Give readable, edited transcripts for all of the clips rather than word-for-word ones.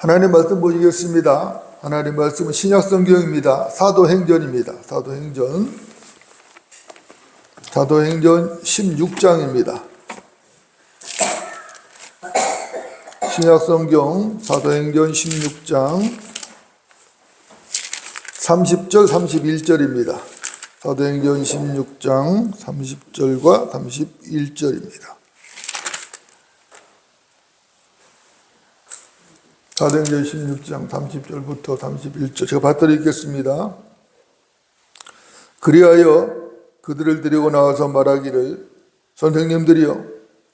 하나님 말씀 보시겠습니다. 하나님 말씀은 신약성경입니다. 사도행전입니다. 사도행전 16장입니다. 신약성경 사도행전 16장 30절 31절입니다. 사도행전 16장 30절과 31절입니다. 사도행전 16장 30절부터 31절 제가 받들어 읽겠습니다. 그리하여 그들을 데리고 나와서 말하기를 선생님들이여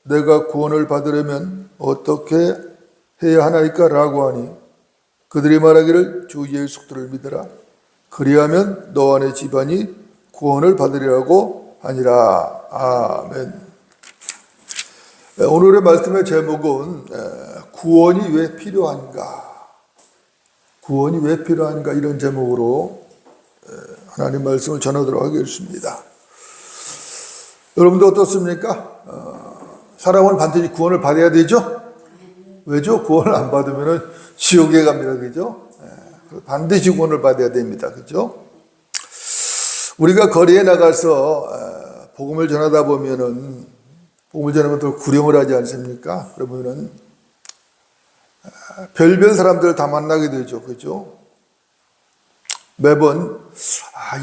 내가 구원을 받으려면 어떻게 해야 하나이까 라고 하니 그들이 말하기를 주 예수 그리스도를 믿으라 그리하면 너와 내 집안이 구원을 받으리라고 하니라. 아멘. 오늘의 말씀의 제목은 구원이 왜 필요한가? 구원이 왜 필요한가? 이런 제목으로 하나님 말씀을 전하도록 하겠습니다. 여러분도 어떻습니까? 사람은 반드시 구원을 받아야 되죠? 왜죠? 구원을 안 받으면 지옥에 갑니다. 그죠? 반드시 구원을 받아야 됩니다. 그죠? 우리가 거리에 나가서 복음을 전하다 보면은 복음을 전하면 또 구령을 하지 않습니까? 그러면은 별별 사람들을 다 만나게 되죠. 그죠? 매번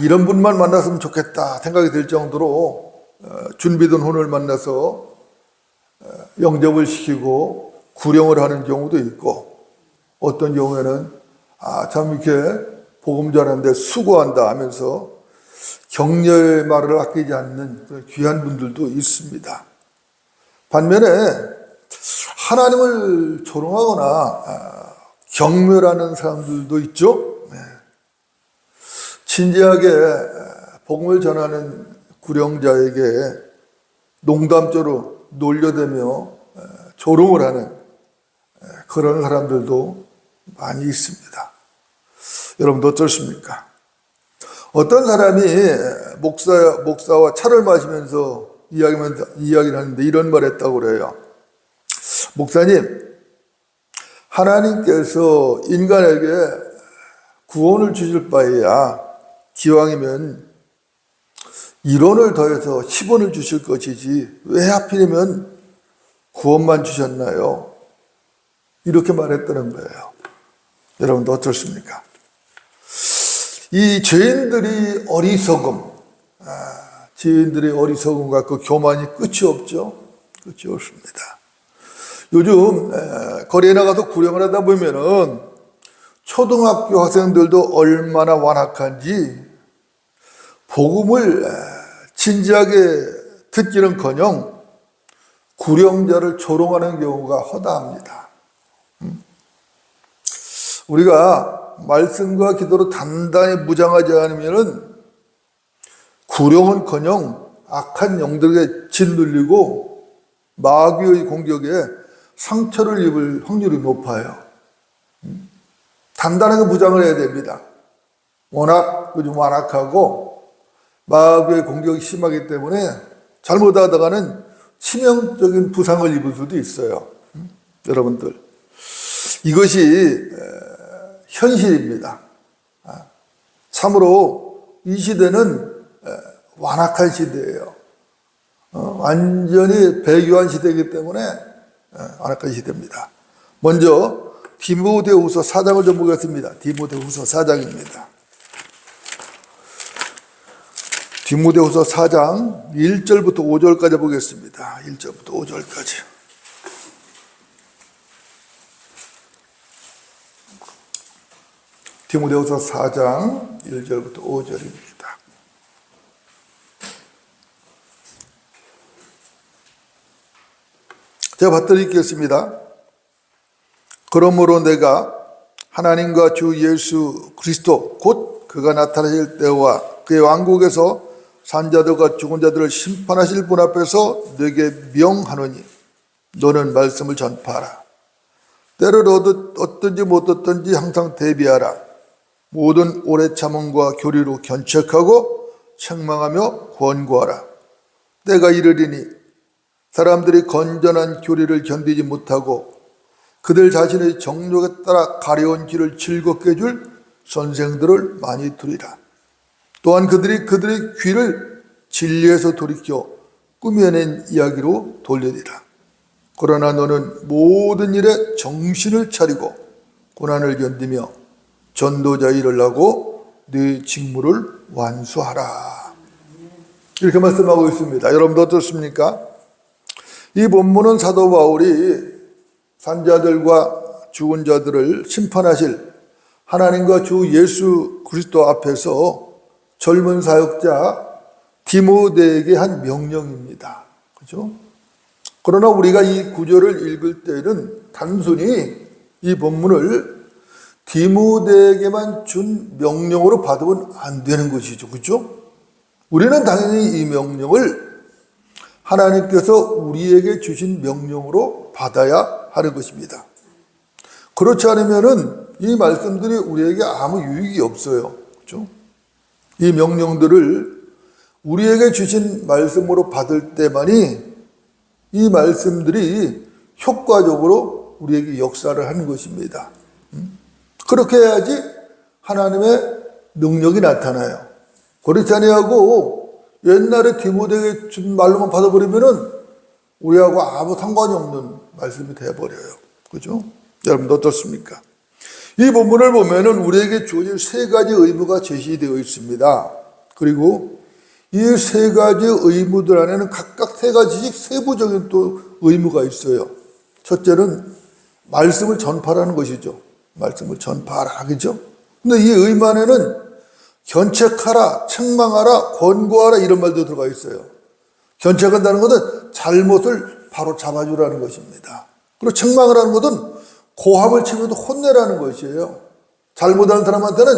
이런 분만 만났으면 좋겠다 생각이 들 정도로 준비된 혼을 만나서 영접을 시키고 구령을 하는 경우도 있고 어떤 경우에는 참 이렇게 복음 전하는데 수고한다 하면서 격려의 말을 아끼지 않는 귀한 분들도 있습니다. 반면에 하나님을 조롱하거나 경멸하는 사람들도 있죠. 진지하게 복음을 전하는 구령자에게 농담조로 놀려대며 조롱을 하는 그런 사람들도 많이 있습니다. 여러분도 어떻습니까? 어떤 사람이 목사와 차를 마시면서 이야기를 하는데 이런 말 했다고 그래요. 목사님, 하나님께서 인간에게 구원을 주실 바에야 기왕이면 1원을 더해서 10원을 주실 것이지 왜 하필이면 구원만 주셨나요? 이렇게 말했다는 거예요. 여러분도 어떻습니까? 이 죄인들이 어리석음과 그 교만이 끝이 없죠. 끝이 없습니다. 요즘 거리에 나가서 구령을 하다 보면은 초등학교 학생들도 얼마나 완악한지 복음을 진지하게 듣기는커녕 구령자를 조롱하는 경우가 허다합니다. 우리가 말씀과 기도로 단단히 무장하지 않으면은 구령은커녕 악한 영들에게 짓눌리고 마귀의 공격에 상처를 입을 확률이 높아요. 단단하게 무장을 해야 됩니다. 워낙 요즘 완악하고 마귀의 공격이 심하기 때문에 잘못하다가는 치명적인 부상을 입을 수도 있어요. 여러분들, 이것이 현실입니다. 참으로 이 시대는 완악한 시대예요. 완전히 배교한 시대이기 때문에 완악한 시대입니다. 먼저 디모데후서 4장을 좀 보겠습니다. 디모데후서 4장입니다. 디모데후서 4장 1절부터 5절까지 보겠습니다. 1절부터 5절까지. 디모데후서 4장 1절부터 5절입니다. 제가 받들어 읽겠습니다. 그러므로 내가 하나님과 주 예수 그리스도 곧 그가 나타나실 때와 그의 왕국에서 산자들과 죽은 자들을 심판하실 분 앞에서 네게 명하노니 너는 말씀을 전파하라. 때를 얻든지 못 얻든지 항상 대비하라. 모든 오래 참음과 교리로 견책하고 책망하며 권고하라. 때가 이르리니 사람들이 건전한 교리를 견디지 못하고 그들 자신의 정욕에 따라 가려운 길을 즐겁게 해줄 선생들을 많이 두리라. 또한 그들의 귀를 진리에서 돌이켜 꾸며낸 이야기로 돌리리라. 그러나 너는 모든 일에 정신을 차리고 고난을 견디며 전도자 일을 하고 네 직무를 완수하라. 이렇게 말씀하고 있습니다. 여러분도 어떻습니까? 이 본문은 사도 바울이 산자들과 죽은 자들을 심판하실 하나님과 주 예수 그리스도 앞에서 젊은 사역자 디모데에게 한 명령입니다. 그렇죠? 그러나 우리가 이 구절을 읽을 때는 단순히 이 본문을 디모데에게만 준 명령으로 받으면 안 되는 것이죠. 그렇죠? 우리는 당연히 이 명령을 하나님께서 우리에게 주신 명령으로 받아야 하는 것입니다. 그렇지 않으면은 이 말씀들이 우리에게 아무 유익이 없어요. 그렇죠? 이 명령들을 우리에게 주신 말씀으로 받을 때만이 이 말씀들이 효과적으로 우리에게 역사를 하는 것입니다. 그렇게 해야지 하나님의 능력이 나타나요. 그렇지 아니하고 옛날에 디모데에게 준 말로만 받아버리면은 우리하고 아무 상관이 없는 말씀이 되어버려요. 그죠? 여러분 어떻습니까? 이 본문을 보면은 우리에게 주어진 세 가지 의무가 제시되어 있습니다. 그리고 이 세 가지 의무들 안에는 각각 세 가지씩 세부적인 또 의무가 있어요. 첫째는 말씀을 전파하는 것이죠. 말씀을 전파하라. 그죠? 근데 이 의무 안에는 견책하라, 책망하라, 권고하라 이런 말도 들어가 있어요. 견책한다는 것은 잘못을 바로 잡아주라는 것입니다. 그리고 책망을 하는 것은 고함을 치면서 혼내라는 것이에요. 잘못하는 사람한테는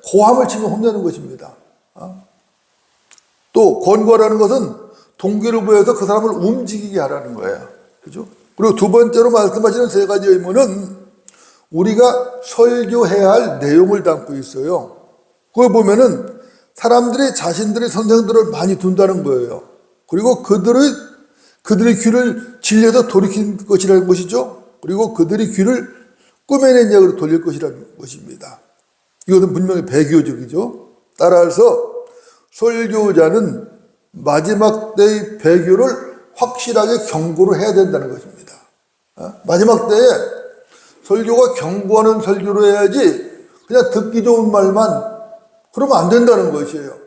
고함을 치며 혼내는 것입니다. 또 권고하라는 것은 동기를 부여해서 그 사람을 움직이게 하라는 거예요. 그죠? 그리고 두 번째로 말씀하시는 세 가지 의무는 우리가 설교해야 할 내용을 담고 있어요. 그걸 보면은 사람들이 자신들의 선생들을 많이 둔다는 거예요. 그리고 그들의 귀를 진리에서 돌이킨 것이라는 것이죠. 그리고 그들의 귀를 꾸며낸 이야기로 돌릴 것이라는 것입니다. 이것은 분명히 배교적이죠. 따라서 설교자는 마지막 때의 배교를 확실하게 경고를 해야 된다는 것입니다. 마지막 때에 설교가 경고하는 설교로 해야지 그냥 듣기 좋은 말만 그러면 안 된다는 것이에요.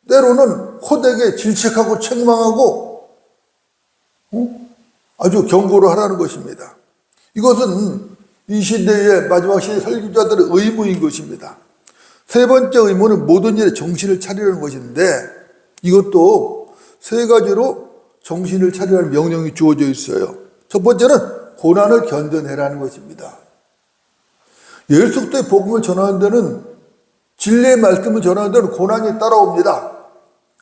때로는 호되게 질책하고 책망하고 아주 경고를 하라는 것입니다. 이것은 이 시대의 마지막 시대 설교자들의 의무인 것입니다. 세 번째 의무는 모든 일에 정신을 차리라는 것인데 이것도 세 가지로 정신을 차리라는 명령이 주어져 있어요. 첫 번째는 고난을 견뎌내라는 것입니다. 예수 그리스도의 복음을 전하는 데는 진리의 말씀을 전하는 데는 고난이 따라옵니다.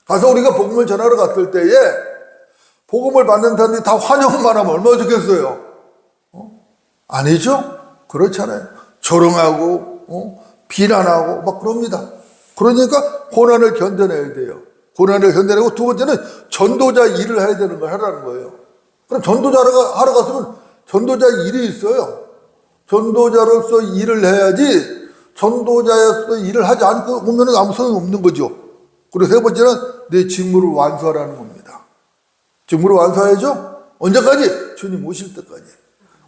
가서 우리가 복음을 전하러 갔을 때에 복음을 받는 사람들이 다 환영만 하면 얼마나 좋겠어요? 아니죠? 그렇잖아요. 조롱하고 비난하고 막 그럽니다. 그러니까 고난을 견뎌내야 돼요. 고난을 견뎌내고 두 번째는 전도자 일을 해야 되는 걸 하라는 거예요. 그럼 전도자가 하러 갔으면 전도자 일이 있어요. 전도자로서 일을 해야지 전도자로서 일을 하지 않고 오면 아무 소용이 없는 거죠. 그리고 세 번째는 내 직무를 완수하라는 겁니다. 직무를 완수해야죠. 언제까지? 주님 오실 때까지.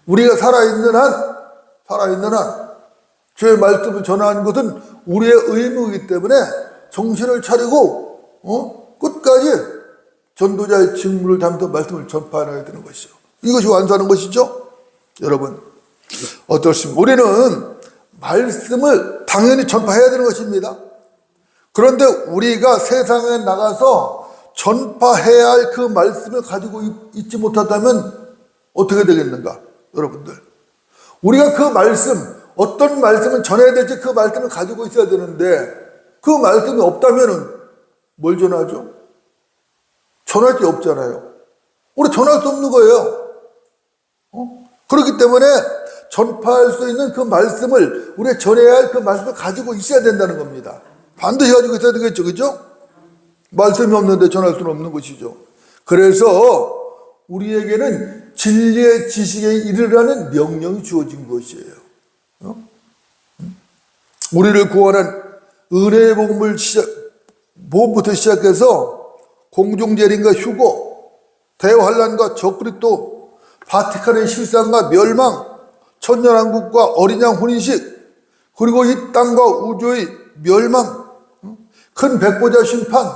우리가 살아있는 한 주의 말씀을 전하는 것은 우리의 의무이기 때문에 정신을 차리고 끝까지 전도자의 직무를 담당해서 말씀을 전파해야 되는 것이죠. 이것이 완수하는 것이죠. 여러분 어떻습니까? 우리는 말씀을 당연히 전파해야 되는 것입니다. 그런데 우리가 세상에 나가서 전파해야 할 그 말씀을 가지고 있지 못하다면 어떻게 되겠는가? 여러분들 우리가 그 말씀 어떤 말씀을 전해야 될지 그 말씀을 가지고 있어야 되는데 그 말씀이 없다면 뭘 전하죠? 전할 게 없잖아요. 우리 전할 수 없는 거예요. 그렇기 때문에 전파할 수 있는 그 말씀을 우리가 전해야 할 그 말씀을 가지고 있어야 된다는 겁니다. 반드시 가지고 있어야 되겠죠. 그죠? 말씀이 없는데 전할 수는 없는 것이죠. 그래서 우리에게는 진리의 지식에 이르라는 명령이 주어진 것이에요. 우리를 구원한 은혜의 복음을 복음부터 시작해서 공중재림과 휴거, 대환란과 적그리스도, 바티칸의 실상과 멸망, 천년왕국과 어린 양 혼인식, 그리고 이 땅과 우주의 멸망, 큰 백보자 심판,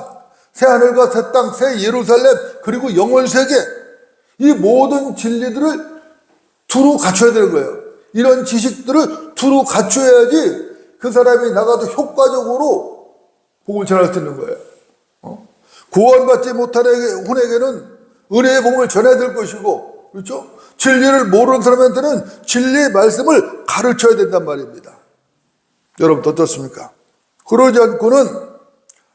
새 하늘과 새 땅, 새 예루살렘, 그리고 영원 세계, 이 모든 진리들을 두루 갖춰야 되는 거예요. 이런 지식들을 두루 갖춰야지 그 사람이 나가도 효과적으로 복음을 전할 수 있는 거예요. 구원받지 못한 혼에게는 은혜의 복음을 전해야 될 것이고, 그렇죠? 진리를 모르는 사람한테는 진리의 말씀을 가르쳐야 된단 말입니다. 여러분 어떻습니까? 그러지 않고는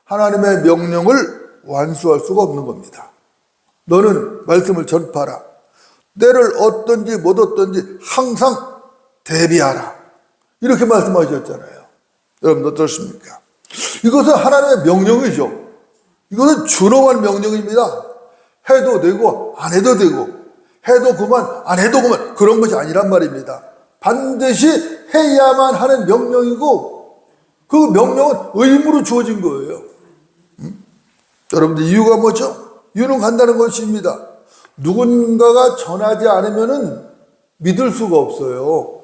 하나님의 명령을 완수할 수가 없는 겁니다. 너는 말씀을 전파하라. 때를 얻든지 못 얻든지 항상 대비하라. 이렇게 말씀하셨잖아요. 여러분 어떻습니까? 이것은 하나님의 명령이죠. 이것은 준엄한 명령입니다. 해도 되고 안 해도 되고, 해도 그만 안 해도 그만, 그런 것이 아니란 말입니다. 반드시 해야만 하는 명령이고, 그 명령은 의무로 주어진 거예요. 여러분들 이유가 뭐죠? 이유는 간단한 것입니다. 누군가가 전하지 않으면 믿을 수가 없어요.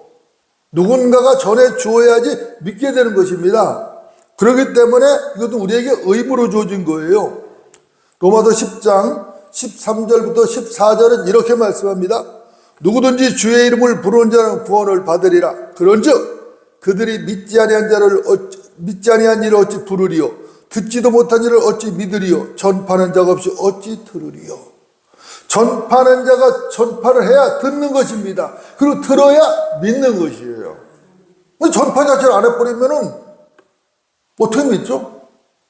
누군가가 전해 주어야지 믿게 되는 것입니다. 그렇기 때문에 이것도 우리에게 의무로 주어진 거예요. 로마서 10장 13절부터 14절은 이렇게 말씀합니다. 누구든지 주의 이름을 부르는 자는 구원을 받으리라. 그런즉 그들이 믿지 아니한 일을 어찌 부르리요? 듣지도 못한 일을 어찌 믿으리요? 전파하는 자가 없이 어찌 들으리요? 전파하는 자가 전파를 해야 듣는 것입니다. 그리고 들어야 믿는 것이에요. 전파 자체를 안 해버리면은 어떻게 믿죠?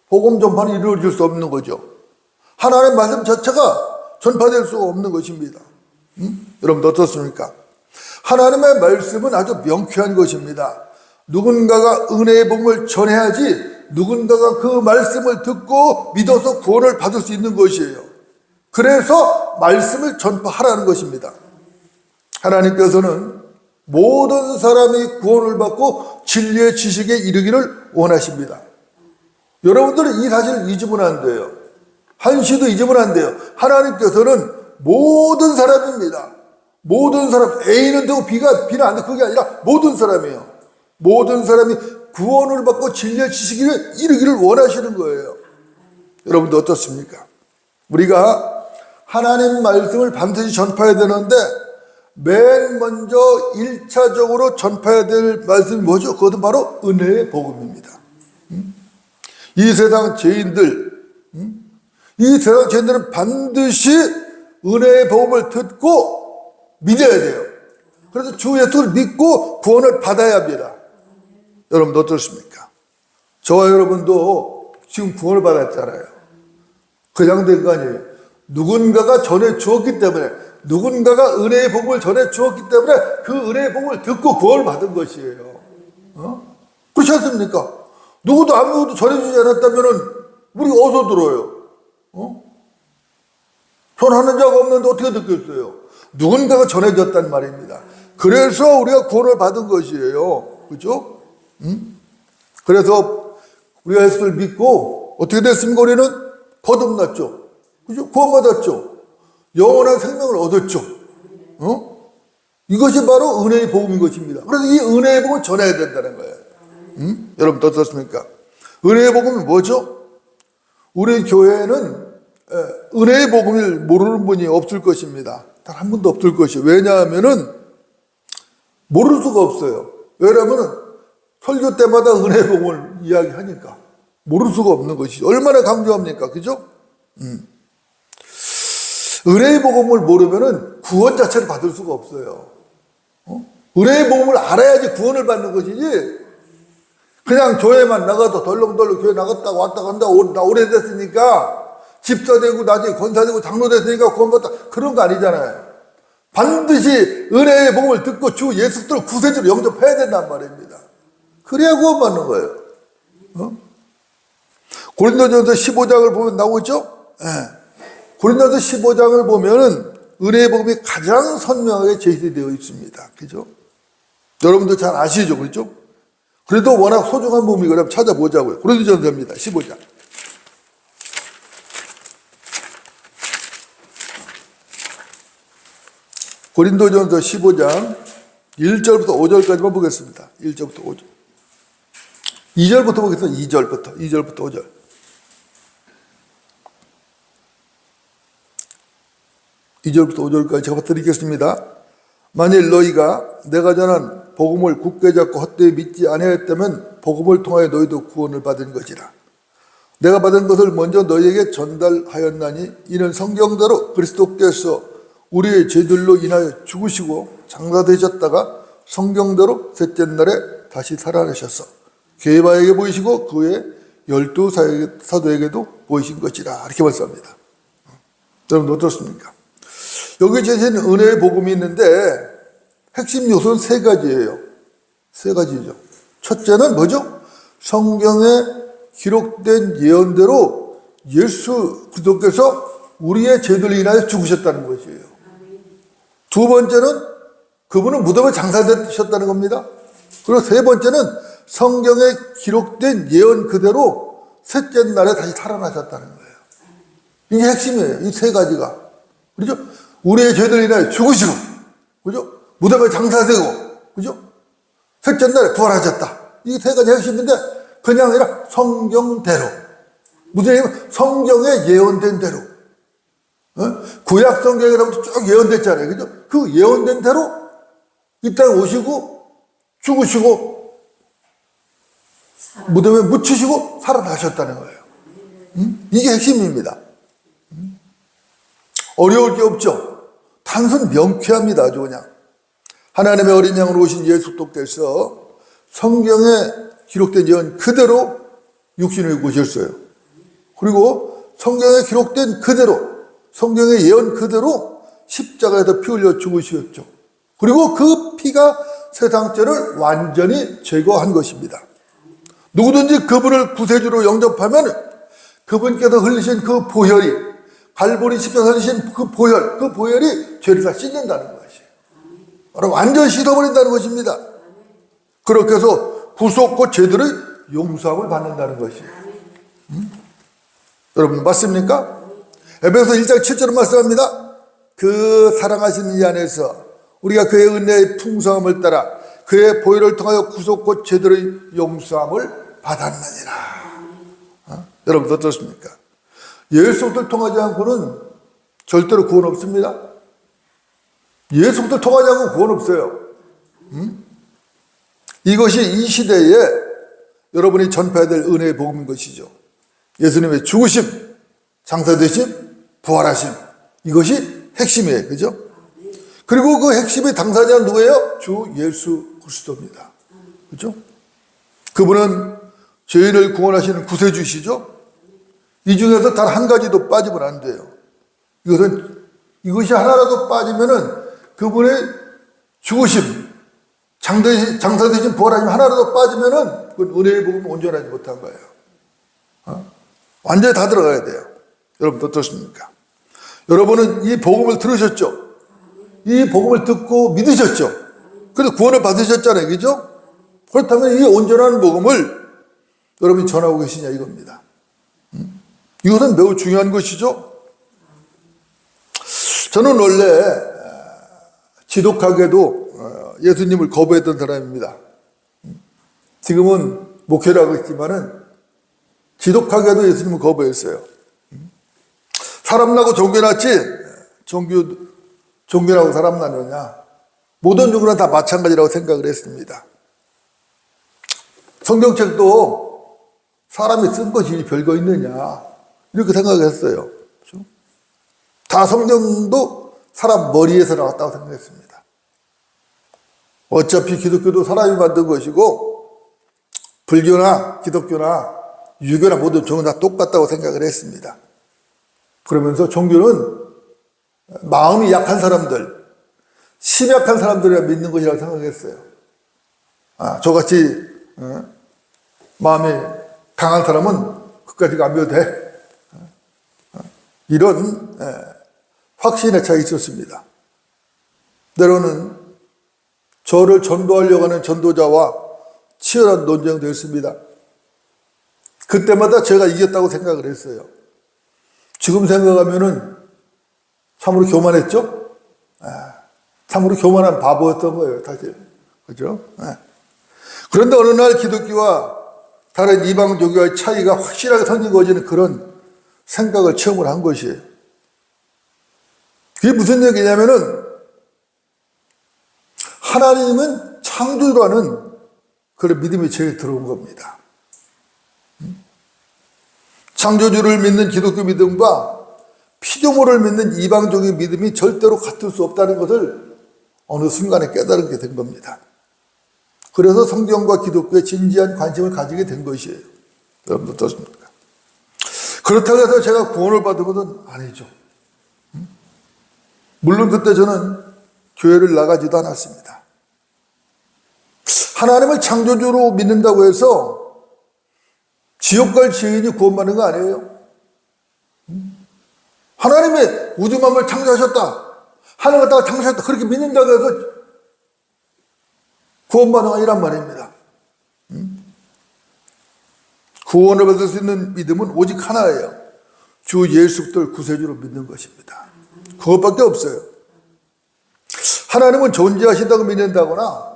복음 전파는 이루어질 수 없는 거죠. 하나님의 말씀 자체가 전파될 수가 없는 것입니다. 여러분 어떻습니까? 하나님의 말씀은 아주 명쾌한 것입니다. 누군가가 은혜의 복음을 전해야지 누군가가 그 말씀을 듣고 믿어서 구원을 받을 수 있는 것이에요. 그래서 말씀을 전파하라는 것입니다. 하나님께서는 모든 사람이 구원을 받고 진리의 지식에 이르기를 원하십니다. 여러분들은 이 사실을 잊으면 안 돼요. 한시도 잊으면 안 돼요. 하나님께서는 모든 사람입니다. 모든 사람, A는 되고 B는 안 되고, 그게 아니라 모든 사람이에요. 모든 사람이 구원을 받고 진리의 지식에 이르기를 원하시는 거예요. 여러분도 어떻습니까? 우리가 하나님 말씀을 반드시 전파해야 되는데, 맨 먼저 1차적으로 전파해야 될 말씀이 뭐죠? 그것은 바로 은혜의 복음입니다. 이 세상 죄인들은 반드시 은혜의 복음을 듣고 믿어야 돼요. 그래서 주 예수를 믿고 구원을 받아야 합니다. 여러분 어떻습니까? 저와 여러분도 지금 구원을 받았잖아요. 그냥 된 거 아니에요. 누군가가 전해 주었기 때문에, 누군가가 은혜의 복음을 전해 주었기 때문에 그 은혜의 복음을 듣고 구원을 받은 것이에요. 그렇지 않습니까? 누구도 아무것도 전해주지 않았다면 우리가 어디서 들어요? 전하는 자가 없는데 어떻게 듣겠어요? 누군가가 전해줬단 말입니다. 그래서 우리가 구원을 받은 것이에요. 그렇죠? 그래서 우리가 예수를 믿고 어떻게 됐습니까? 우리는 거듭났죠. 그죠? 구원받았죠. 영원한 생명을 얻었죠. 이것이 바로 은혜의 복음인 것입니다. 그래서 이 은혜의 복음을 전해야 된다는 거예요. 여러분 어떻습니까? 은혜의 복음이 뭐죠? 우리 교회에는 은혜의 복음을 모르는 분이 없을 것입니다. 단 한 분도 없을 것이에요. 왜냐하면은 모를 수가 없어요. 왜냐하면은 설교 때마다 은혜의 복음을 이야기하니까 모를 수가 없는 것이죠. 얼마나 강조합니까? 그죠? 은혜의 복음을 모르면은 구원 자체를 받을 수가 없어요. 은혜의 복음을 알아야지 구원을 받는 것이지, 그냥 교회만 나가도 덜렁덜렁 교회 나갔다가 왔다 간다, 나 오래됐으니까 집사되고 나중에 권사되고 장로됐으니까 구원받다, 그런 거 아니잖아요. 반드시 은혜의 복음을 듣고 주 예수 그리스도를 구세주로 영접해야 된단 말입니다. 그래야 구원받는 거예요. 고린도전서 15장을 보면 나오죠? 고린도전서 15장을 보면은 은혜의 복음이 가장 선명하게 제시되어 있습니다. 그죠? 여러분도 잘 아시죠? 그렇죠? 그래도 워낙 소중한 부분이거든요. 찾아보자고요. 고린도전서입니다. 15장. 고린도전서 15장 1절부터 5절까지만 보겠습니다. 1절부터 5절. 2절부터 보겠습니다. 2절부터 5절. (2절부터 5절까지) 제가 드리겠습니다. 만일 너희가 내가 전한 복음을 굳게 잡고 헛되이 믿지 아니하였다면 복음을 통하여 너희도 구원을 받은 것이라. 내가 받은 것을 먼저 너희에게 전달하였나니 이는 성경대로 그리스도께서 우리의 죄들로 인하여 죽으시고 장사되셨다가 성경대로 셋째 날에 다시 살아나셔서 게바에게 보이시고 그 외 12사도에게도 보이신 것이라. 이렇게 말씀합니다. 여러분 어떻습니까? 여기 제시된 은혜의 복음이 있는데 핵심 요소는 세 가지예요. 세 가지죠. 첫째는 뭐죠? 성경에 기록된 예언대로 예수 그리스도께서 우리의 죄들을 인하여 죽으셨다는 것이에요. 두 번째는 그분은 무덤에 장사되셨다는 겁니다. 그리고 세 번째는 성경에 기록된 예언 그대로 셋째 날에 다시 살아나셨다는 거예요. 이게 핵심이에요. 이 세 가지가. 그렇죠? 우리의 죄들을 인하여 죽으시고, 그죠? 무덤에 장사되고, 그죠? 셋째 날에 부활하셨다. 이 세 가지 핵심인데, 그냥 아니라 성경대로. 무슨 얘기냐면, 성경에 예언된 대로. 구약 성경이라고 쭉 예언됐잖아요. 그죠? 그 예언된 대로 이 땅에 오시고, 죽으시고, 무덤에 묻히시고, 살아나셨다는 거예요. 이게 핵심입니다. 어려울 게 없죠. 단순 명쾌합니다. 아주 그냥. 하나님의 어린 양으로 오신 예수 그리스도께서 성경에 기록된 예언 그대로 육신을 입고 오셨어요. 그리고 성경에 기록된 그대로, 성경의 예언 그대로 십자가에서 피 흘려 죽으셨죠. 그리고 그 피가 세상 죄를 완전히 제거한 것입니다. 누구든지 그분을 구세주로 영접하면 그분께서 흘리신 그 보혈이, 갈보리 십자가 흘리신 그 보혈이 죄를 다 씻는다는 것이에요. 바로 완전히 씻어버린다는 것입니다. 그렇게 해서 구속과 죄들의 용서함을 받는다는 것이에요. 여러분 맞습니까? 에베소 1장 7절은 말씀합니다. 그 사랑하시는 이 안에서 우리가 그의 은혜의 풍성함을 따라 그의 보혈을 통하여 구속과 죄들의 용서함을 받았느니라. 여러분 어떻습니까? 예수를 통하지 않고는 절대로 구원 없습니다. 예수를 통하지 않고 구원 없어요. 이것이 이 시대에 여러분이 전파해야 될 은혜의 복음인 것이죠. 예수님의 죽으심, 장사되심, 부활하심, 이것이 핵심이에요. 그죠? 그리고 그 핵심의 당사자는 누구예요? 주 예수 그리스도입니다. 그죠? 그분은 죄인을 구원하시는 구세주시죠. 이 중에서 단 한 가지도 빠지면 안 돼요. 이것이 하나라도 빠지면은 그분의 죽으심, 장사되신 부활하심 하나라도 빠지면은 그건 은혜의 복음은 온전하지 못한 거예요. 완전히 다 들어가야 돼요. 여러분 어떻습니까? 여러분은 이 복음을 들으셨죠? 이 복음을 듣고 믿으셨죠? 그래서 구원을 받으셨잖아요. 그죠? 그렇다면 이 온전한 복음을 여러분이 전하고 계시냐 이겁니다. 이것은 매우 중요한 것이죠. 저는 원래 지독하게도 예수님을 거부했던 사람입니다. 지금은 목회를 하고 있지만은 지독하게도 예수님을 거부했어요. 사람 나고 종교 났지 종교라고 사람 나느냐. 모든 종교는 다 마찬가지라고 생각을 했습니다. 성경책도 사람이 쓴 것이 별거 있느냐 이렇게 생각했어요. 그렇죠? 다 성경도 사람 머리에서 나왔다고 생각했습니다. 어차피 기독교도 사람이 만든 것이고 불교나 기독교나 유교나 모든 종교는 다 똑같다고 생각을 했습니다. 그러면서 종교는 마음이 약한 사람들, 심약한 사람들이 믿는 것이라고 생각했어요. 저같이 마음이 강한 사람은 끝까지 안 믿어도 돼. 이런 확신에 차 있었습니다. 때로는 저를 전도하려고 하는 전도자와 치열한 논쟁도 했습니다. 그때마다 제가 이겼다고 생각을 했어요. 지금 생각하면은 참으로 교만했죠? 참으로 교만한 바보였던 거예요, 사실. 그죠? 그런데 어느 날 기독교와 다른 이방종교와의 차이가 확실하게 선진거지는 그런 생각을 체험을 한 것이에요. 그게 무슨 얘기냐면은 하나님은 창조주라는 그런 믿음이 제게 들어온 겁니다. 창조주를 믿는 기독교 믿음과 피조물을 믿는 이방적인 믿음이 절대로 같을 수 없다는 것을 어느 순간에 깨달게 된 겁니다. 그래서 성경과 기독교에 진지한 관심을 가지게 된 것이에요. 여러분 어떻습니까? 그렇다고 해서 제가 구원을 받은 것은 아니죠. 물론 그때 저는 교회를 나가지도 않았습니다. 하나님을 창조주로 믿는다고 해서 지옥 갈 죄인이 구원받는 거 아니에요. 하나님의 우주 만물을 창조하셨다, 하늘 갖다가 창조하셨다, 그렇게 믿는다고 해서 구원받는 거 아니란 말입니다. 구원을 받을 수 있는 믿음은 오직 하나예요. 주 예수 그리스도를 구세주로 믿는 것입니다. 그것밖에 없어요. 하나님은 존재하신다고 믿는다거나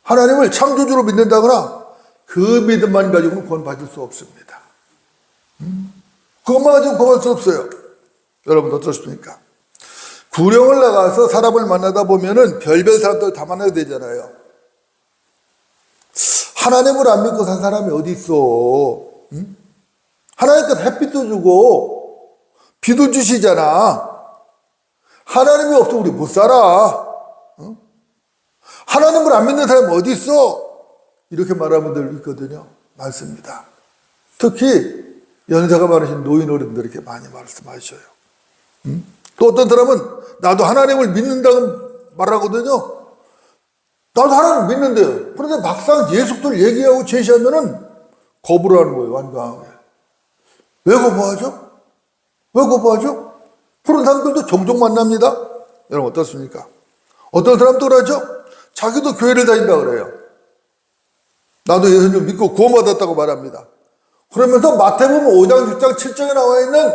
하나님을 창조주로 믿는다거나 그 믿음만 가지고는 구원받을 수 없습니다. 그것만 가지고 구원받을 수 없어요. 여러분 어떻습니까? 구령을 나가서 사람을 만나다 보면은 별별 사람들 다 만나야 되잖아요. 하나님을 안 믿고 산 사람이 어디 있어? 하나님께서 햇빛도 주고 비도 주시잖아. 하나님이 없으면 우리 못 살아. 하나님을 안 믿는 사람이 어디 있어? 이렇게 말하는 분들 있거든요. 많습니다. 특히 연세가 많으신 노인 어른들 이렇게 많이 말씀하셔요. 또 어떤 사람은 나도 하나님을 믿는다고 말하거든요. 나도 하나님 믿는데요. 그런데 막상 예수를 얘기하고 제시하면은 거부를 하는 거예요, 완강하게. 왜 거부하죠? 왜 거부하죠? 그런 사람들도 종종 만납니다. 여러분 어떻습니까? 어떤 사람도 그러죠? 자기도 교회를 다닌다 그래요. 나도 예수님 믿고 구원받았다고 말합니다. 그러면서 마태복음 5장, 6장, 7장에 나와 있는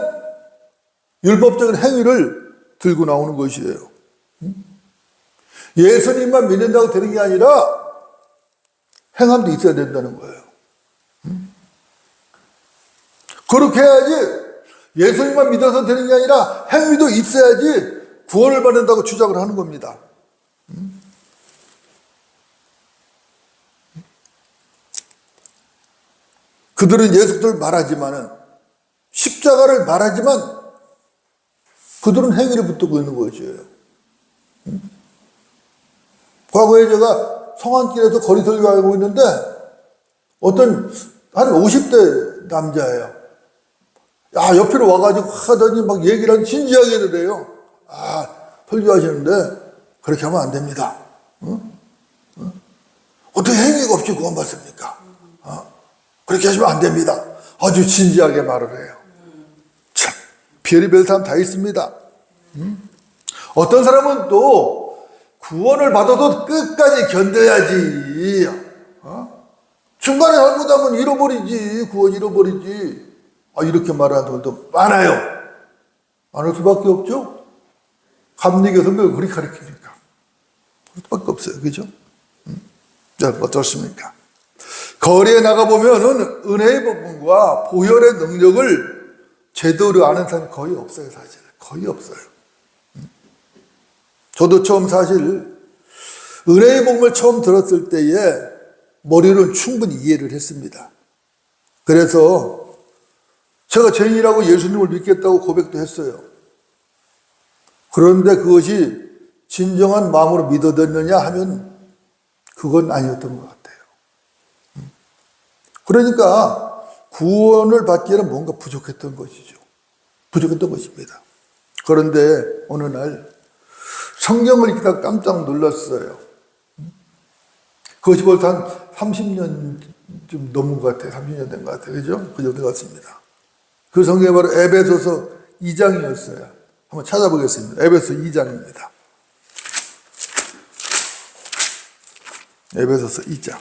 율법적인 행위를 들고 나오는 것이에요. 예수님만 믿는다고 되는 게 아니라 행함도 있어야 된다는 거예요. 그렇게 해야지, 예수님만 믿어서 되는 게 아니라 행위도 있어야지 구원을 받는다고 주장을 하는 겁니다. 그들은 예수를 말하지만은, 십자가를 말하지만 그들은 행위를 붙들고 있는 것이에요. 과거에 제가 성안길에서 거리설교 하고 있는데 어떤 한 50대 남자예요. 옆으로 와가지고 하더니 막 얘기를 진지하게 해요. 설교하시는데 그렇게 하면 안 됩니다. 어떻게 행위가 없이 구원받습니까? 그렇게 하시면 안 됩니다. 아주 진지하게 말을 해요. 참, 별의별 사람 다 있습니다. 어떤 사람은 또 구원을 받아도 끝까지 견뎌야지. 중간에 잘못하면 잃어버리지. 구원 잃어버리지. 이렇게 말하는 분도 많아요. 안 할 수밖에 없죠. 감리교 선배가 그렇게 가르치니까. 그럴 수밖에 없어요. 그죠? 자, 어떻습니까? 거리에 나가보면 은혜의 부분과 보혈의 능력을 제대로 아는 사람이 거의 없어요, 사실. 거의 없어요. 저도 처음 사실 은혜의 복음을 처음 들었을 때에 머리로는 충분히 이해를 했습니다. 그래서 제가 죄인이라고 예수님을 믿겠다고 고백도 했어요. 그런데 그것이 진정한 마음으로 믿어졌느냐 하면 그건 아니었던 것 같아요. 그러니까 구원을 받기에는 뭔가 부족했던 것이죠. 부족했던 것입니다. 그런데 어느 날 성경을 읽다가 깜짝 놀랐어요. 그것이 벌써 한 30년 좀 넘은 것 같아요. 30년 된 것 같아요. 그죠? 그 정도 같습니다. 그 성경이 바로 에베소서 2장이었어요. 한번 찾아보겠습니다. 에베소 2장입니다. 에베소서 2장.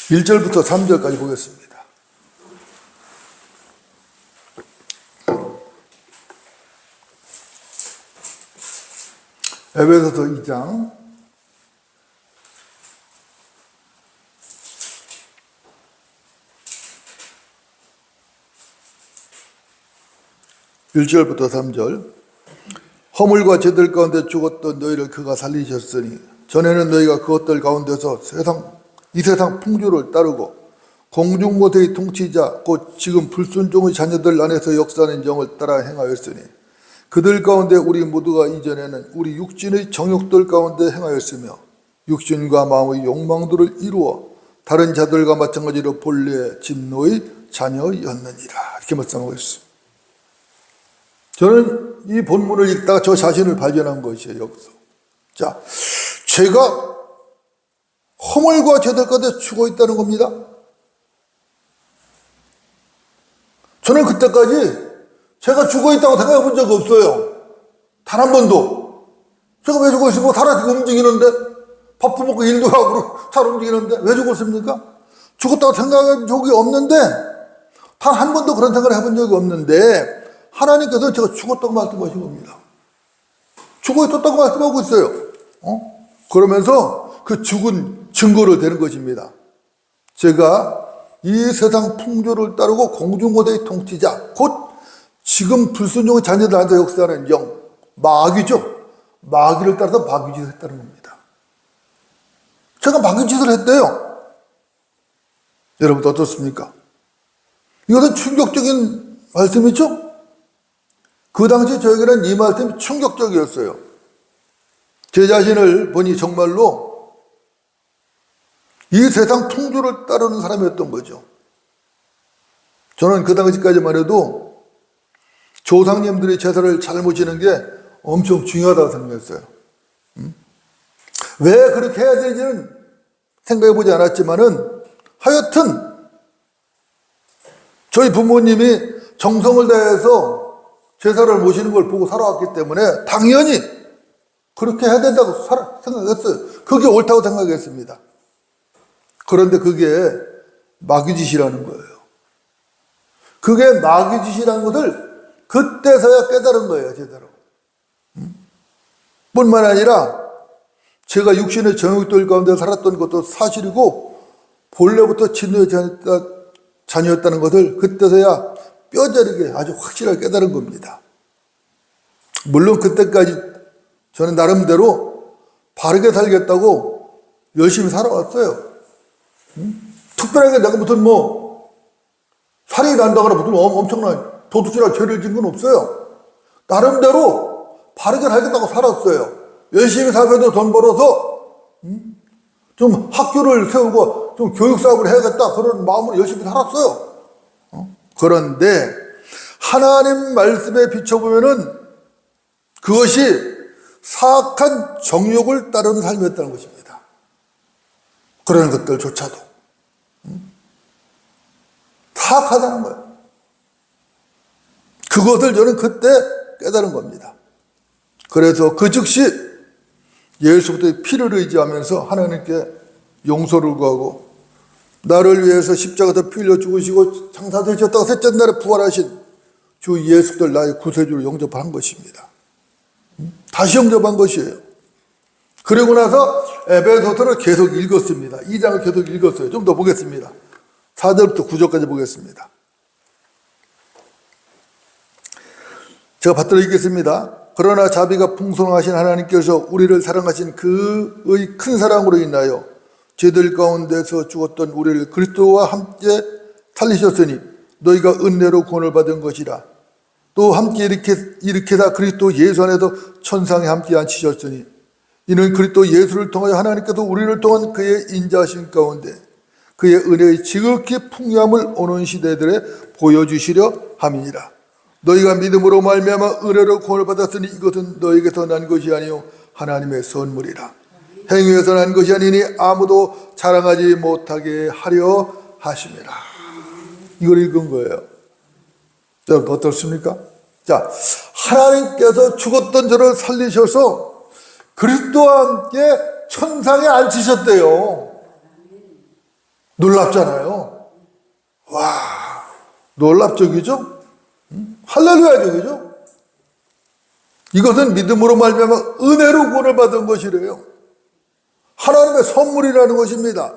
1절부터 3절까지 보겠습니다. 에베소서 2장 1절부터 3절. 허물과 죄들 가운데 죽었던 너희를 그가 살리셨으니 전에는 너희가 그것들 가운데서 이 세상 풍조를 따르고 공중고대의 통치자 곧 지금 불순종의 자녀들 안에서 역사하는 영을 따라 행하였으니 그들 가운데 우리 모두가 이전에는 우리 육신의 정욕들 가운데 행하였으며 육신과 마음의 욕망들을 이루어 다른 자들과 마찬가지로 본래의 진노의 자녀였느니라. 이렇게 말씀하고 있습니다. 저는 이 본문을 읽다가 저 자신을 발견한 것이에요. 여기서. 자, 죄가 허물과 죄들 가운데 죽어 있다는 겁니다. 저는 그때까지 제가 죽어 있다고 생각해 본 적이 없어요. 단 한 번도. 제가 왜 죽어 있으면 살아서 움직이는데, 밥도 먹고 일도 하고 잘 움직이는데 왜 죽었습니까? 죽었다고 생각한 적이 없는데, 단 한 번도 그런 생각을 해본 적이 없는데, 하나님께서 제가 죽었다고 말씀하신 겁니다. 죽어 있었다고 말씀하고 있어요. 그러면서 그 죽은 증거를 대는 것입니다. 제가 이 세상 풍조를 따르고 공중고대의 통치자, 곧 지금 불순종의 자녀들한테 역사하는 영, 마귀죠. 마귀를 따라서 마귀짓을 했다는 겁니다. 제가 마귀짓을 했대요. 여러분 어떻습니까? 이것은 충격적인 말씀이죠? 그 당시 저에게는 이 말씀이 충격적이었어요. 제 자신을 보니 정말로 이 세상 풍조를 따르는 사람이었던 거죠. 저는 그 당시까지만 해도 조상님들의 제사를 잘 모시는 게 엄청 중요하다고 생각했어요. 왜 그렇게 해야 되는지는 생각해 보지 않았지만은 하여튼 저희 부모님이 정성을 다해서 제사를 모시는 걸 보고 살아왔기 때문에 당연히 그렇게 해야 된다고 생각했어요. 그게 옳다고 생각했습니다. 그런데 그게 마귀짓이라는 거예요. 그게 마귀짓이라는 것을 그때서야 깨달은 거예요, 제대로. 뿐만 아니라 제가 육신의 정욕들 가운데 살았던 것도 사실이고 본래부터 진노의 자녀였다는 것을 그때서야 뼈저리게 아주 확실하게 깨달은 겁니다. 물론 그때까지 저는 나름대로 바르게 살겠다고 열심히 살아왔어요. 특별하게 내가 무슨 살인이 난다거나 무슨 엄청난 도둑질할 죄를 진 건 없어요. 나름대로 바르게 살겠다고 살았어요. 열심히 살면서 돈 벌어서 좀 학교를 세우고 좀 교육사업을 해야겠다 그런 마음으로 열심히 살았어요. 그런데 하나님 말씀에 비춰보면은 그것이 사악한 정욕을 따르는 삶이었다는 것입니다. 그런 것들조차도 사악하다는 거예요. 그것을 저는 그때 깨달은 겁니다. 그래서 그 즉시 예수부터의 피를 의지하면서 하나님께 용서를 구하고 나를 위해서 십자가에서 피 흘려 죽으시고 장사되셨다가 셋째 날에 부활하신 주 예수를 나의 구세주로 영접한 것입니다. 다시 영접한 것이에요. 그리고 나서 에베소서를 계속 읽었습니다. 2장을 계속 읽었어요. 좀 더 보겠습니다. 4절부터 9절까지 보겠습니다. 제가 받들어 읽겠습니다. 그러나 자비가 풍성하신 하나님께서 우리를 사랑하신 그의 큰 사랑으로 인하여 죄들 가운데서 죽었던 우리를 그리스도와 함께 살리셨으니 너희가 은혜로 구원을 받은 것이라. 또 함께 일으키사 그리스도 예수 안에서 천상에 함께 앉히셨으니 이는 그리스도 예수를 통하여 하나님께서 우리를 통한 그의 인자하심 가운데 그의 은혜의 지극히 풍요함을 오는 시대들에 보여주시려 함이니라. 너희가 믿음으로 말미암아 은혜로 구원을 받았으니 이것은 너희에게서 난 것이 아니요 하나님의 선물이라. 행위에서 난 것이 아니니 아무도 자랑하지 못하게 하려 하심이라. 이걸 읽은 거예요. 여러분 어떻습니까? 자, 하나님께서 죽었던 저를 살리셔서 그리스도와 함께 천상에 앉히셨대요. 놀랍잖아요. 와, 놀랍적이죠? 할렐루야적이죠? 이것은 믿음으로 말미암아 은혜로 구원을 받은 것이래요. 하나님의 선물이라는 것입니다.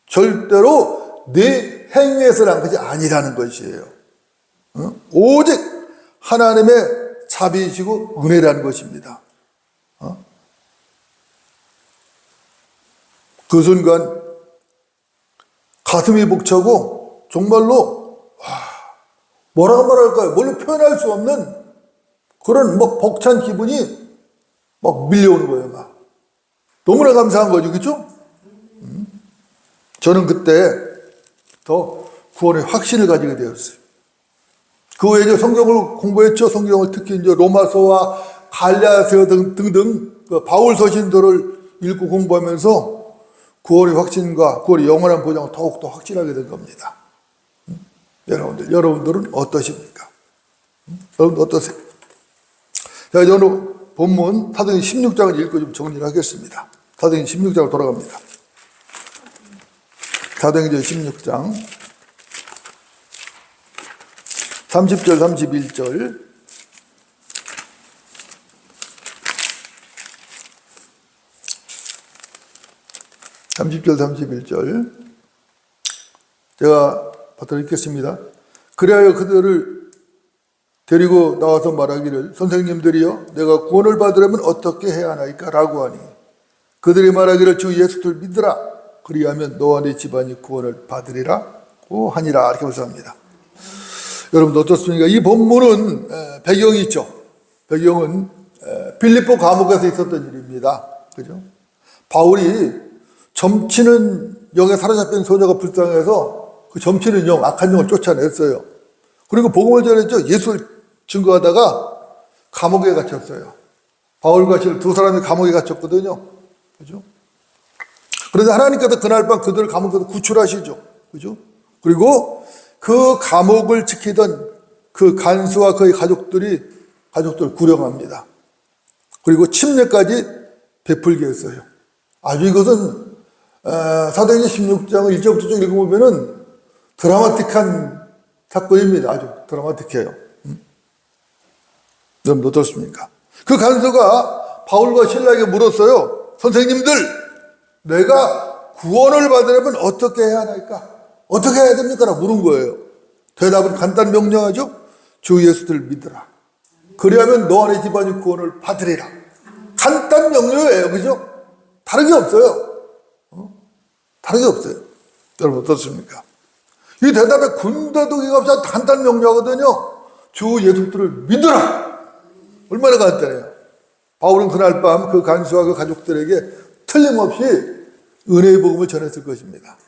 절대로 내 행위에서 난 것이 아니라는 것이에요. 오직 하나님의 자비이시고 은혜라는 것입니다. 그 순간 가슴이 벅차고 정말로 뭐라고 말할까요? 뭘로 표현할 수 없는 그런 벅찬 기분이 막 밀려오는 거예요. 막 너무나 감사한 거죠, 그렇죠? 저는 그때 더 구원의 확신을 가지게 되었어요. 그 후에 이제 성경을 공부했죠. 성경을 특히 이제 로마서와 갈라디아서 등등 그 바울 서신들을 읽고 공부하면서 구원의 확신과 구원의 영원한 보장을 더욱더 확실하게 된 겁니다. 여러분들은 어떠십니까? 여러분 어떠세요? 자, 이제 오늘 본문 사도행 16장을 읽고 좀 정리를 하겠습니다. 사도행 16장으로 돌아갑니다. 사도행전 16장 30절 31절 제가 받들어 읽겠습니다. 그리하여 그들을 데리고 나와서 말하기를 선생님들이여 내가 구원을 받으려면 어떻게 해야 하나이까? 라고 하니 그들이 말하기를 주 예수를 믿으라 그리하면 너와 네 집안이 구원을 받으리라고 하니라. 이렇게 말씀합니다. 여러분도 어떻습니까? 이 본문은 배경이 있죠. 배경은 빌립보 감옥에서 있었던 일입니다. 그죠? 바울이 점치는 영에 사로잡힌 소녀가 불쌍해서 그 점치는 영, 악한 영을 쫓아냈어요. 그리고 복음을 전했죠. 예수를 증거하다가 감옥에 갇혔어요. 바울과 실 두 사람이 감옥에 갇혔거든요. 그죠? 그런데 하나님께서 그날 밤 그들을 감옥에서 구출하시죠. 그죠? 그리고 그 감옥을 지키던 그 간수와 그의 가족들을 구령합니다. 그리고 침례까지 베풀게 했어요. 아주 이것은 사도행전 16장을 1절부터 쭉 읽어보면은 드라마틱한 사건입니다. 아주 드라마틱해요. 여러분 어떻습니까? 그 간수가 바울과 신라에게 물었어요. 선생님들, 내가 구원을 받으려면 어떻게 해야 하나이까? 어떻게 해야 됩니까? 라고 물은 거예요. 대답은 간단 명령하죠. 주 예수를 믿으라. 그리하면 너와 네 집안이 구원을 받으리라. 간단 명령이에요. 그죠? 다른 게 없어요. 다른 게 없어요. 여러분 어떻습니까? 이 대답에 군더더기가 없이 간단 명령하거든요. 주 예수를 믿으라. 얼마나 간단해요. 바울은 그날 밤 그 간수와 그 가족들에게 틀림없이 은혜의 복음을 전했을 것입니다.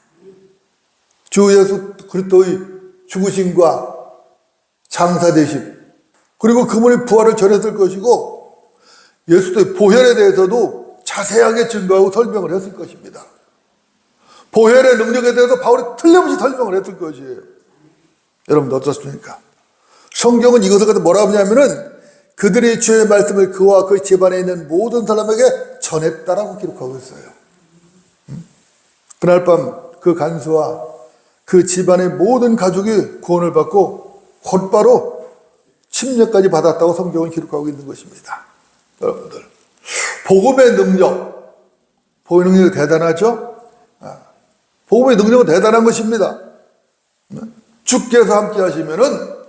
주 예수 그리스도의 죽으심과 장사되심, 그리고 그분의 부활을 전했을 것이고 예수의 보혈에 대해서도 자세하게 증거하고 설명을 했을 것입니다. 보혈의 능력에 대해서 바울이 틀림없이 설명을 했을 것이에요. 여러분 어떻습니까? 성경은 이것을 갖다 뭐라고 하냐면은 그들의 주의 말씀을 그와 그 집안에 있는 모든 사람에게 전했다라고 기록하고 있어요. 그날 밤 그 간수와 그 집안의 모든 가족이 구원을 받고 곧바로 침례까지 받았다고 성경은 기록하고 있는 것입니다. 여러분들, 복음의 능력이 대단하죠? 복음의 능력은 대단한 것입니다. 주께서 함께 하시면은,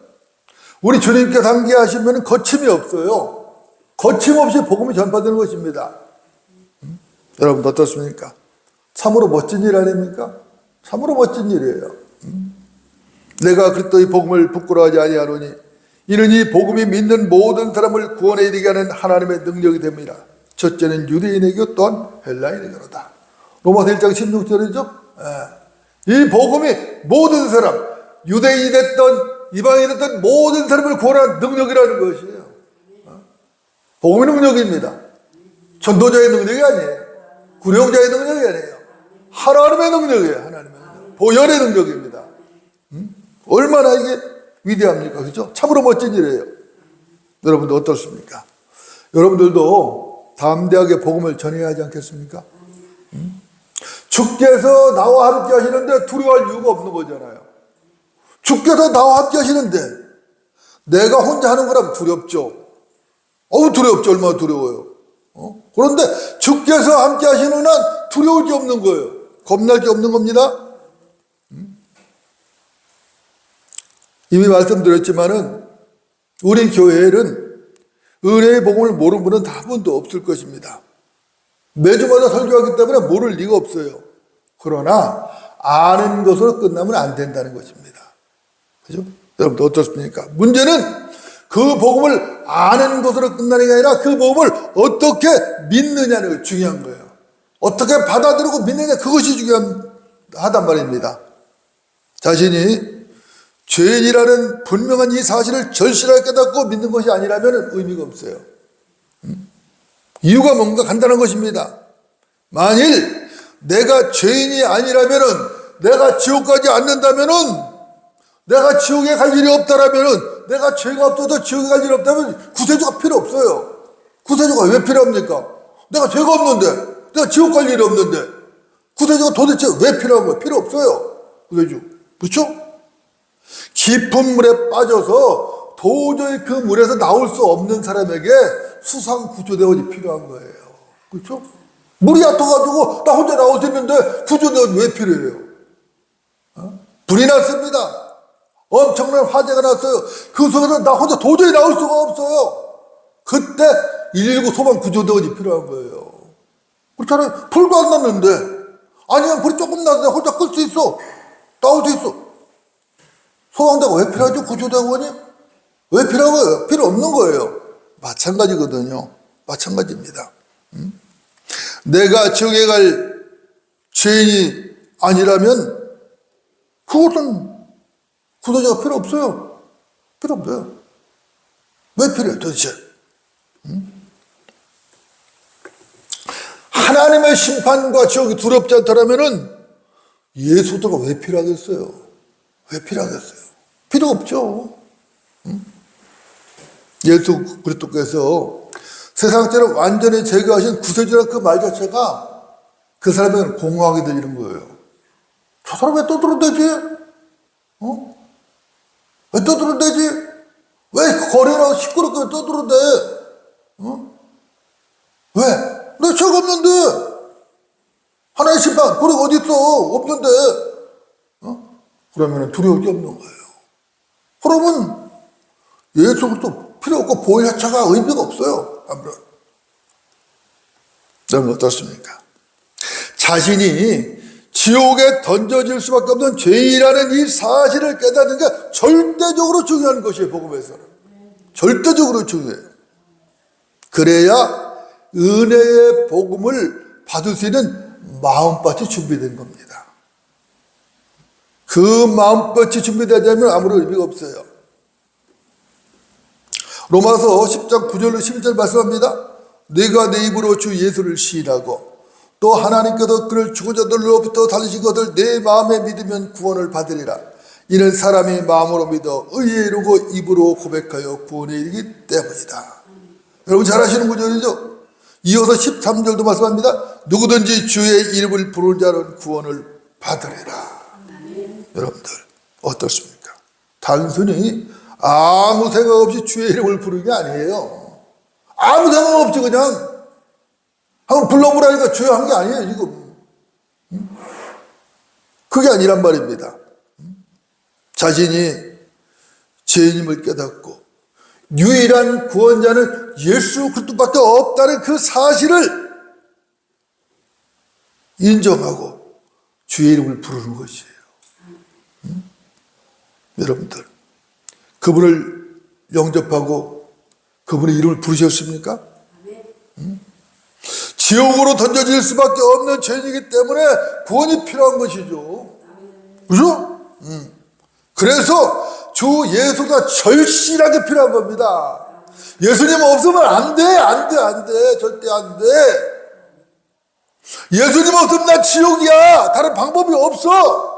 우리 주님께서 함께 하시면은 거침이 없어요. 거침없이 복음이 전파되는 것입니다. 여러분 어떻습니까? 참으로 멋진 일 아닙니까? 참으로 멋진 일이에요. 내가 그리스도의 복음을 부끄러워하지 아니하노니 이는 이 복음이 믿는 모든 사람을 구원에 이르게 하는 하나님의 능력이 됩니다. 첫째는 유대인에게 또한 헬라인에게로다. 로마서 1장 16절이죠. 이 복음이 모든 사람, 유대인이 됐던 이방인이 됐던 모든 사람을 구원하는 능력이라는 것이에요. 복음의 능력입니다. 전도자의 능력이 아니에요. 구령자의 능력이 아니에요. 하나님의 능력이에요. 하나님의 능력. 보혈의 능력입니다. 얼마나 이게 위대합니까? 그죠? 참으로 멋진 일이에요. 여러분들 어떻습니까? 여러분들도 담대하게 복음을 전해야 하지 않겠습니까? 주께서 나와 함께 하시는데 두려워할 이유가 없는 거잖아요. 주께서 나와 함께 하시는데 내가 혼자 하는 거라면 두렵죠. 두렵죠. 얼마나 두려워요. 그런데 주께서 함께 하시는 한 두려울 게 없는 거예요. 겁날 게 없는 겁니다. 이미 말씀드렸지만은 우리 교회에는 은혜의 복음을 모르는 분은 한 분도 없을 것입니다. 매주마다 설교하기 때문에 모를 리가 없어요. 그러나 아는 것으로 끝나면 안 된다는 것입니다. 그죠? 여러분들 어떻습니까? 문제는 그 복음을 아는 것으로 끝나는 게 아니라 그 복음을 어떻게 믿느냐는 게 중요한 거예요. 어떻게 받아들이고 믿느냐, 그것이 중요하단 말입니다. 자신이 죄인이라는 분명한 이 사실을 절실하게 깨닫고 믿는 것이 아니라면 의미가 없어요. 이유가 뭔가 간단한 것입니다. 만일 내가 죄인이 아니라면은, 내가 지옥 가지 않는다면은, 내가 지옥에 갈 일이 없다라면은, 내가 죄가 없어도 지옥에 갈 일이 없다면 구세주가 필요 없어요. 구세주가 왜 필요합니까? 내가 죄가 없는데, 내가 지옥 갈 일이 없는데 구세주가 도대체 왜 필요한 거예요? 필요 없어요. 구세주. 그렇죠? 깊은 물에 빠져서 도저히 그 물에서 나올 수 없는 사람에게 수상 구조대원이 필요한 거예요. 그렇죠? 물이 얕아가지고 나 혼자 나올 수 있는데 구조대원이 왜 필요해요? 불이 났습니다. 엄청난 화재가 났어요. 그 속에서 나 혼자 도저히 나올 수가 없어요. 그때 119 소방 구조대원이 필요한 거예요. 그렇잖아요. 불도 안 났는데, 아니면 불이 조금 났는데 혼자 끌 수 있어. 나올 수 있어. 소방대가 왜 필요하죠? 구조대원이? 왜 필요한 거예요? 필요 없는 거예요. 마찬가지거든요. 마찬가지입니다. 내가 지옥에 갈 죄인이 아니라면 그것은 구조대가 필요 없어요. 필요 없어요. 왜 필요해요 도대체? 하나님의 심판과 지옥이 두렵지 않다라면은 예수도가 왜 필요하겠어요? 왜 필요하겠어요? 필요 없죠. 예수 그리스도께서 세상죄를 완전히 제거하신 구세주라는 그 말 자체가 그 사람에게는 공허하게 들리는 거예요. 저 사람 왜 떠들어대지? 왜 떠들어대지? 왜 거리나 시끄럽게 왜 떠들어대? 왜? 내 죄가 없는데. 하나의 심판, 그래 어디 있어? 없는데. 그러면 두려울 게 없는 거예요. 그러면 예수 그리스도 필요 없고 보혈 자체가 의미가 없어요. 아무런. 여러분 어떻습니까? 자신이 지옥에 던져질 수밖에 없는 죄인이라는 이 사실을 깨닫는 게 절대적으로 중요한 것이에요. 복음에서는. 절대적으로 중요해요. 그래야 은혜의 복음을 받을 수 있는 마음밭이 준비된 겁니다. 그 마음밭이 준비되지 않으면 아무런 의미가 없어요. 로마서 10장 9절로 11절 말씀합니다. 네가 내 입으로 주 예수를 시인하고 또 하나님께서 그를 죽은 자들로부터 살리신 것을 내 마음에 믿으면 구원을 받으리라. 이는 사람이 마음으로 믿어 의에 이르고 입으로 고백하여 구원에 이르기 때문이다. 여러분 잘 아시는 구절이죠? 이어서 13절도 말씀합니다. 누구든지 주의 이름을 부르는 자는 구원을 받으리라. 여러분들 어떻습니까? 단순히 아무 생각 없이 주의 이름을 부르는 게 아니에요. 아무 생각 없이 그냥 한번 불러보라니까 주여 한 게 아니에요 지금. 그게 아니란 말입니다. 자신이 죄인임을 깨닫고 유일한 구원자는 예수 그리스도밖에 없다는 그 사실을 인정하고 주의 이름을 부르는 것이에요. 여러분들 그분을 영접하고 그분의 이름을 부르셨습니까? 지옥으로 던져질 수밖에 없는 죄인이기 때문에 구원이 필요한 것이죠. 그죠? 그래서 주 예수가 절실하게 필요한 겁니다. 예수님 없으면 안 돼, 안 돼, 안 돼. 절대 안 돼. 예수님 없으면 나 지옥이야. 다른 방법이 없어.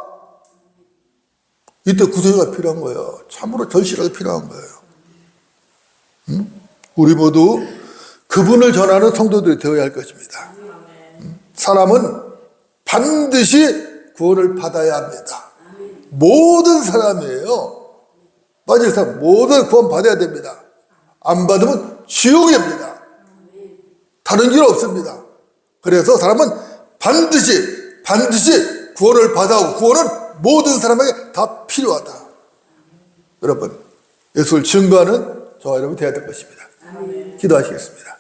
이때 구속이가 필요한 거예요. 참으로 절실하게 필요한 거예요. 우리 모두 그분을 전하는 성도들이 되어야 할 것입니다. 사람은 반드시 구원을 받아야 합니다. 모든 사람이에요. 빠질 사람 모두 구원 받아야 됩니다. 안 받으면 지옥이 됩니다. 다른 길 없습니다. 그래서 사람은 반드시 구원을 받아야 하고, 구원은 모든 사람에게 다 필요하다. 여러분, 예수를 증거하는 저와 여러분이 되어야 될 것입니다. 기도하시겠습니다.